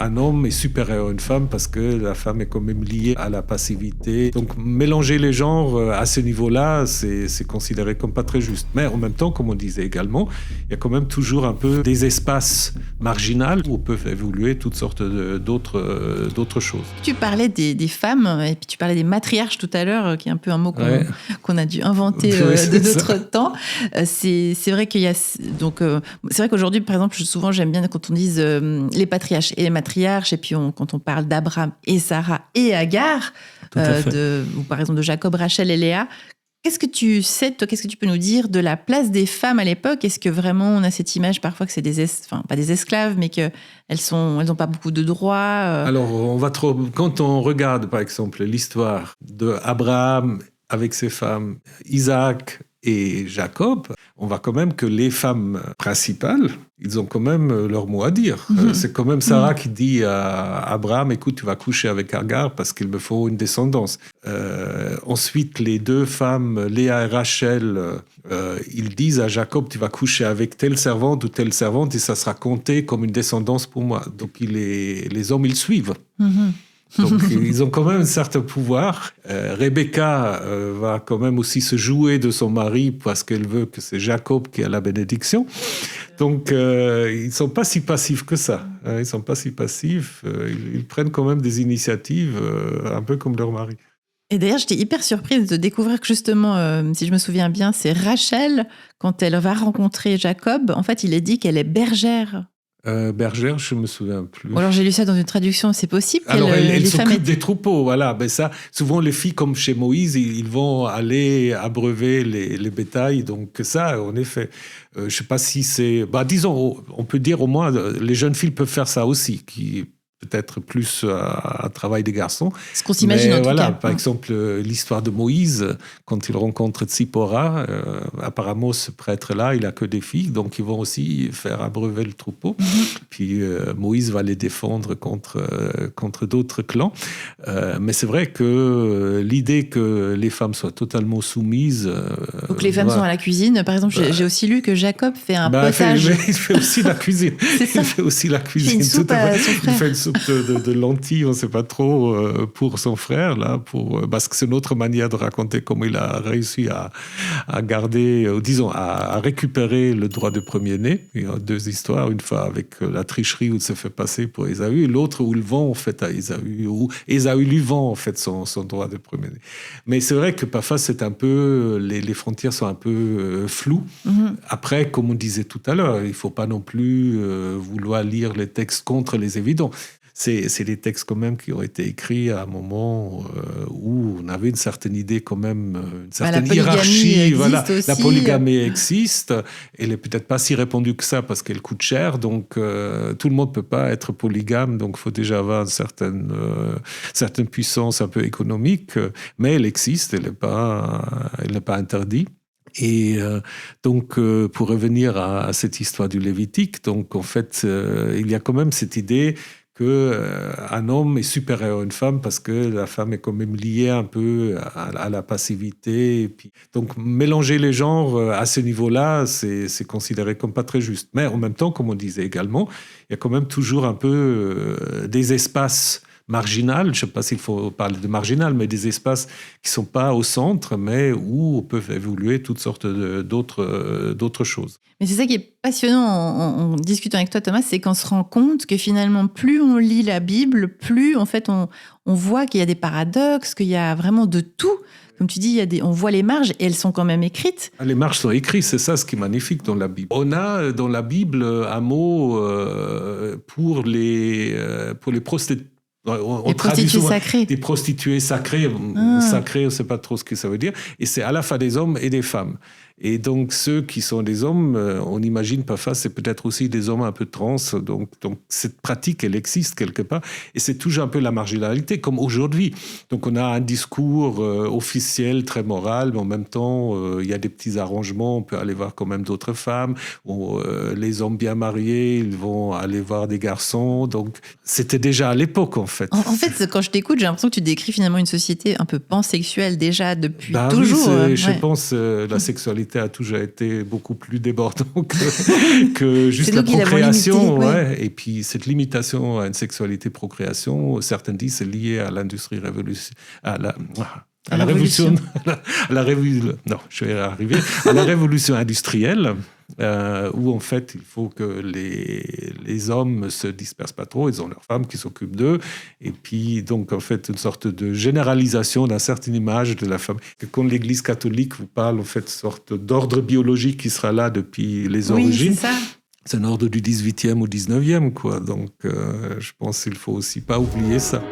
un homme est supérieur à une femme parce que la femme est quand même liée à la passivité. Donc mélanger les genres à ce niveau-là, c'est considéré comme pas très juste. Mais en même temps, comme on disait également, il y a quand même toujours un peu des espaces marginaux où peuvent évoluer toutes sortes d'autres choses. Tu parlais des femmes et puis tu parlais des matriarches tout à l'heure, qui est un peu un mot qu'on a dû inventer de notre temps. C'est vrai qu'il y a donc c'est vrai qu'aujourd'hui, par exemple, souvent j'aime bien quand on dise les patriarches et les matriarches, et puis quand on parle d'Abraham et Sarah et Agar, ou par exemple de Jacob, Rachel et Léa. Qu'est-ce que tu sais, toi, qu'est-ce que tu peux nous dire de la place des femmes à l'époque ? Est-ce que vraiment on a cette image parfois que c'est pas des esclaves, mais qu'elles n'ont pas beaucoup de droits Alors, quand on regarde, par exemple, l'histoire d'Abraham avec ses femmes, Isaac et Jacob, on voit quand même que les femmes principales, ils ont quand même leur mot à dire. C'est quand même Sarah qui dit à Abraham, écoute, tu vas coucher avec Agar parce qu'il me faut une descendance. Ensuite, les deux femmes, Léa et Rachel, ils disent à Jacob, tu vas coucher avec telle servante ou telle servante et ça sera compté comme une descendance pour moi. Donc les hommes, ils suivent. Donc, ils ont quand même un certain pouvoir. Rebecca va quand même aussi se jouer de son mari parce qu'elle veut que c'est Jacob qui a la bénédiction. Donc, ils ne sont pas si passifs que ça. Ils ne sont pas si passifs. Ils prennent quand même des initiatives, un peu comme leur mari. Et d'ailleurs, j'étais hyper surprise de découvrir que justement, si je me souviens bien, c'est Rachel, quand elle va rencontrer Jacob, en fait, il est dit qu'elle est bergère. Bergère, je ne me souviens plus. Alors j'ai lu ça dans une traduction, c'est possible. Alors elle s'occupe des troupeaux, voilà. Ben ça, souvent les filles comme chez Moïse, ils vont aller abreuver les bétails. Donc ça, en effet, je ne sais pas si c'est. Disons, on peut dire au moins, les jeunes filles peuvent faire ça aussi, qui peut-être plus un travail des garçons. Ce qu'on s'imagine en tout cas. Par exemple, l'histoire de Moïse, quand il rencontre Tzipora, apparemment ce prêtre-là, il n'a que des filles, donc ils vont aussi faire abreuver le troupeau. Puis Moïse va les défendre contre d'autres clans. Mais c'est vrai que l'idée que les femmes soient totalement soumises... Donc les femmes sont à la cuisine. Par exemple, j'ai aussi lu que Jacob fait un potage. Il fait aussi la cuisine. Il fait aussi la cuisine. Il fait une soupe à son frère. Il fait une soupe de lentilles, on ne sait pas trop, pour son frère, là, parce que c'est une autre manière de raconter comment il a réussi à garder, disons, à récupérer le droit de premier-né. Il y a deux histoires, une fois avec la tricherie où il se fait passer pour Ésaü, et l'autre où il vend en fait à Ésaü, où Ésaü lui vend en fait son droit de premier-né. Mais c'est vrai que parfois c'est un peu, les frontières sont un peu floues. Après, comme on disait tout à l'heure, il ne faut pas non plus vouloir lire les textes contre les évidents. C'est des textes quand même qui ont été écrits à un moment où on avait une certaine idée quand même, une certaine hiérarchie. La polygamie existe. Elle n'est peut-être pas si répandue que ça parce qu'elle coûte cher. Donc, tout le monde ne peut pas être polygame. Donc, il faut déjà avoir une certaine puissance un peu économique. Mais elle existe. Elle n'est pas interdite. Et donc, pour revenir à cette histoire du Lévitique, donc en fait, il y a quand même cette idée qu'un homme est supérieur à une femme parce que la femme est quand même liée un peu à la passivité. Et puis, donc, mélanger les genres à ce niveau-là, c'est considéré comme pas très juste. Mais en même temps, comme on disait également, il y a quand même toujours un peu des espaces marginal, je ne sais pas s'il faut parler de marginal, mais des espaces qui ne sont pas au centre, mais où peuvent évoluer toutes sortes d'autres choses. Mais c'est ça qui est passionnant en discutant avec toi, Thomas, c'est qu'on se rend compte que finalement, plus on lit la Bible, plus en fait on voit qu'il y a des paradoxes, qu'il y a vraiment de tout. Comme tu dis, on voit les marges et elles sont quand même écrites. Les marges sont écrites, c'est ça ce qui est magnifique dans la Bible. On a dans la Bible un mot pour les prostituées. Les prostituées sacrées. Des prostituées sacrées. Sacrées, on ne sait pas trop ce que ça veut dire. Et c'est à la fois des hommes et des femmes. Et donc, ceux qui sont des hommes, on imagine parfois, c'est peut-être aussi des hommes un peu trans. Donc cette pratique, elle existe quelque part. Et c'est toujours un peu la marginalité, comme aujourd'hui. Donc, on a un discours officiel, très moral, mais en même temps, il y a des petits arrangements. On peut aller voir quand même d'autres femmes. Les hommes bien mariés, ils vont aller voir des garçons. Donc, c'était déjà à l'époque, en fait. En fait, quand je t'écoute, j'ai l'impression que tu décris finalement une société un peu pansexuelle déjà depuis toujours. Oui, je pense la sexualité sexualité a toujours été beaucoup plus débordant que juste la procréation. Limité, Et puis cette limitation à une sexualité-procréation, certains disent c'est lié à l'industrie révolution, à la révolution industrielle, où en fait il faut que les hommes se dispersent pas trop, ils ont leurs femmes qui s'occupent d'eux, et puis donc en fait une sorte de généralisation d'une certaine image de la femme. Que quand l'Église catholique vous parle en fait sorte d'ordre biologique qui sera là depuis les origines. C'est ça. C'est un ordre du 18e ou 19e, quoi. Donc je pense qu'il faut aussi pas oublier ça.